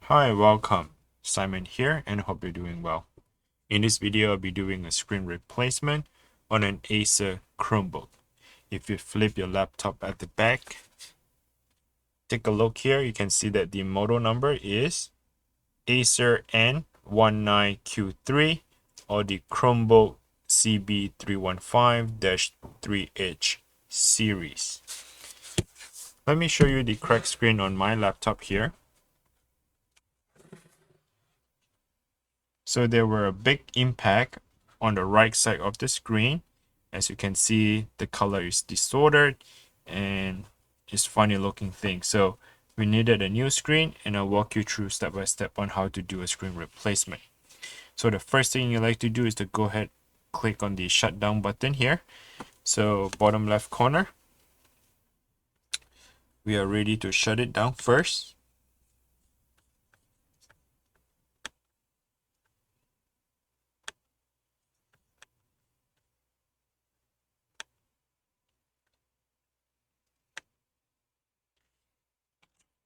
Hi, welcome. Simon here and hope you're doing well. In this video, I'll be doing a screen replacement on an Acer Chromebook. If you flip your laptop at the back, take a look here. You can see that the model number is Acer N19Q3 or the Chromebook CB315-3H series. Let me show you the cracked screen on my laptop here. So there were a big impact on the right side of the screen. As you can see, the color is distorted and it's funny looking thing. So we needed a new screen, and I'll walk you through step by step on how to do a screen replacement. So the first thing you like to do is to go ahead, click on the shutdown button here. So bottom left corner, we are ready to shut it down first.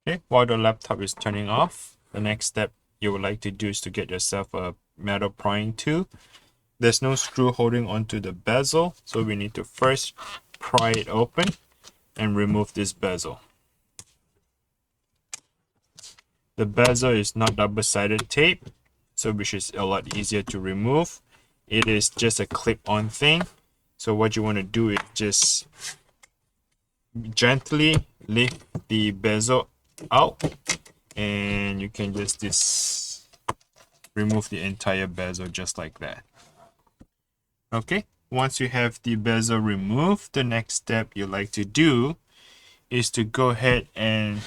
Okay, while the laptop is turning off, the next step you would like to do is to get yourself a metal prying tool. There's no screw holding onto the bezel, so we need to first pry it open and remove this bezel. The bezel is not double-sided tape, so which is a lot easier to remove. It is just a clip-on thing. So what you want to do is just gently lift the bezel out, and you can just remove the entire bezel just like that. Okay, once you have the bezel removed, the next step you like to do is to go ahead and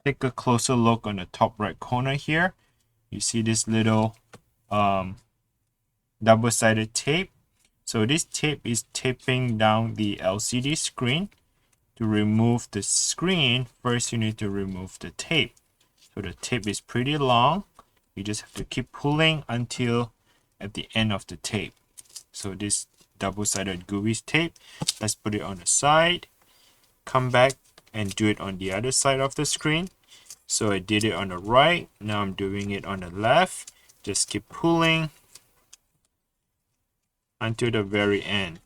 take a closer look on the top right corner here. You see this little double-sided tape. So this tape is taping down the LCD screen. To remove the screen, first you need to remove the tape. So the tape is pretty long. You just have to keep pulling until at the end of the tape. So this double-sided gooey tape, let's put it on the side. Come back and do it on the other side of the screen. So I did it on the right, now I'm doing it on the left. Just keep pulling until the very end.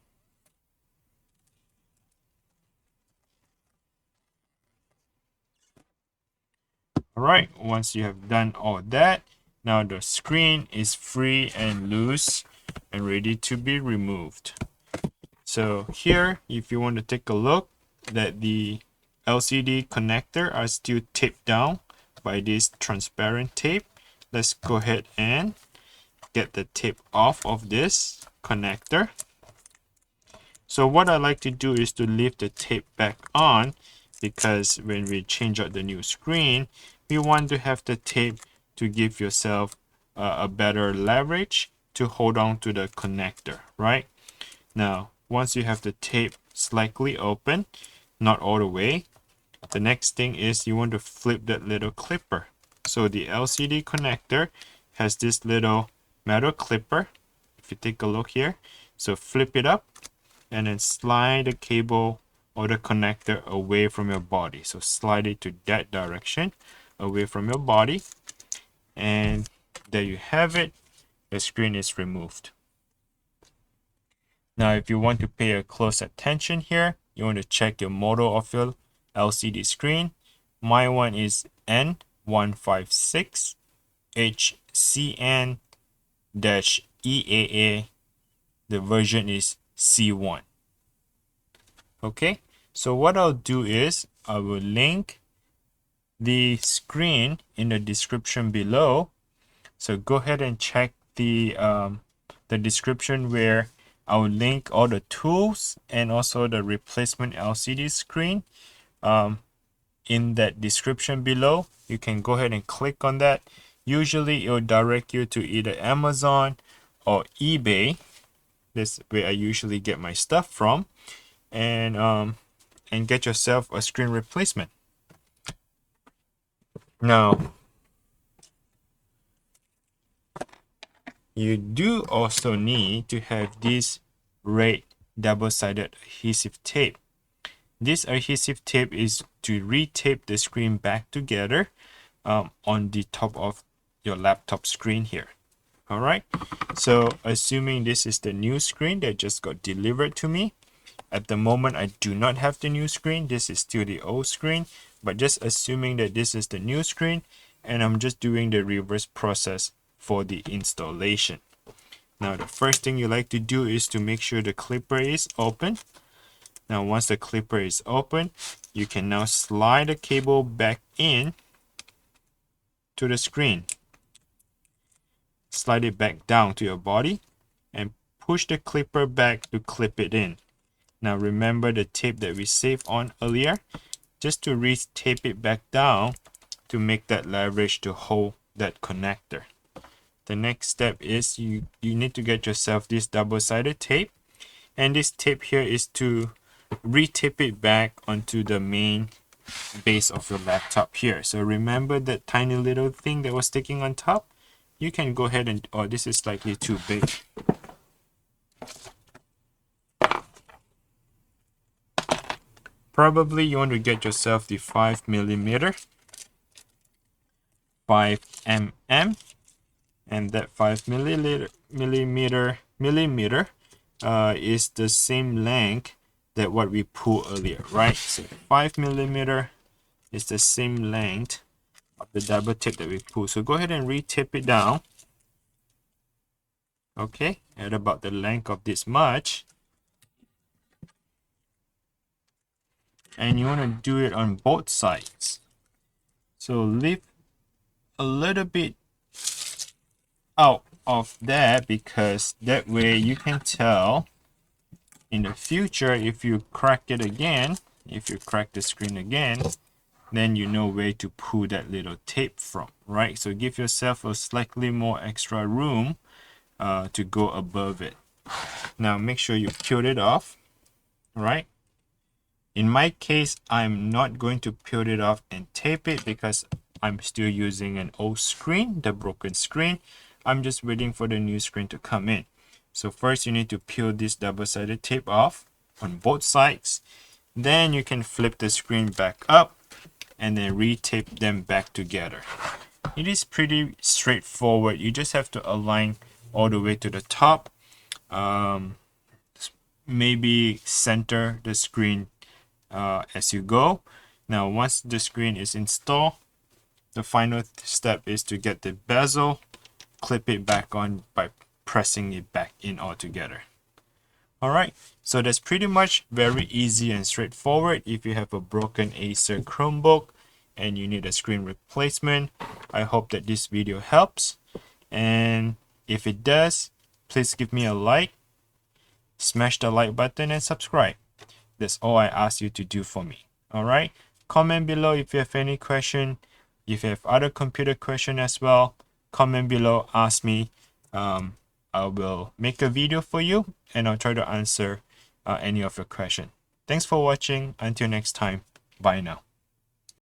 Alright, once you have done all that, now the screen is free and loose and ready to be removed. So here, if you want to take a look, that the LCD connector are still taped down by this transparent tape. Let's go ahead and get the tape off of this connector. So what I like to do is to leave the tape back on, because when we change out the new screen, we want to have the tape to give yourself a better leverage to hold on to the connector, right? Now, once you have the tape slightly open, not all the way, the next thing is you want to flip that little clipper. So the LCD connector has this little metal clipper. If you take a look here, so flip it up and then slide the cable or the connector away from your body. So slide it to that direction, away from your body, and there you have it. The screen is removed. Now if you want to pay a close attention here, you want to check your model of your LCD screen. My one is N156HCN-EAA. The version is C1. Okay, so what I'll do is I will link the screen in the description below. So go ahead and check the description, where I will link all the tools and also the replacement LCD screen in that description below. You can go ahead and click on that. Usually it will direct you to either Amazon or eBay. This is where I usually get my stuff from, and get yourself a screen replacement. Now, you do also need to have this red double-sided adhesive tape. This adhesive tape is to retape the screen back together on the top of your laptop screen here. All right, so assuming this is the new screen that just got delivered to me. At the moment, I do not have the new screen. This is still the old screen, but just assuming that this is the new screen, and I'm just doing the reverse process for the installation. Now, the first thing you like to do is to make sure the clipper is open. Now, once the clipper is open, you can now slide the cable back in to the screen. Slide it back down to your body and push the clipper back to clip it in. Now remember the tape that we saved on earlier, just to re-tape it back down to make that leverage to hold that connector. The next step is you need to get yourself this double-sided tape, and this tape here is to re-tape it back onto the main base of your laptop here. So remember that tiny little thing that was sticking on top? You can go ahead and, oh, this is slightly too big. Probably you want to get yourself the 5mm, and that 5mm is the same length that what we pulled earlier, right? So 5mm is the same length of the double tape that we pulled. So go ahead and re-tape it down. Okay, at about the length of this much. And you want to do it on both sides. So leave a little bit out of that, because that way you can tell in the future if you crack it again, if you crack the screen again, then you know where to pull that little tape from, right? So give yourself a slightly more extra room to go above it. Now make sure you peel it off, right? In my case, I'm not going to peel it off and tape it because I'm still using an old screen, the broken screen. I'm just waiting for the new screen to come in. So first you need to peel this double-sided tape off on both sides. Then you can flip the screen back up and then re-tape them back together. It is pretty straightforward. You just have to align all the way to the top. Maybe center the screen as you go. Now once the screen is installed, the final step is to get the bezel, clip it back on by pressing it back in all together. Alright, so that's pretty much very easy and straightforward. If you have a broken Acer Chromebook and you need a screen replacement, I hope that this video helps. And if it does, please give me a like, smash the like button and subscribe. That's all I ask you to do for me. Alright, comment below if you have any question. If you have other computer question as well, comment below, ask me. I will make a video for you and I'll try to answer any of your question. Thanks for watching. Until next time, bye now.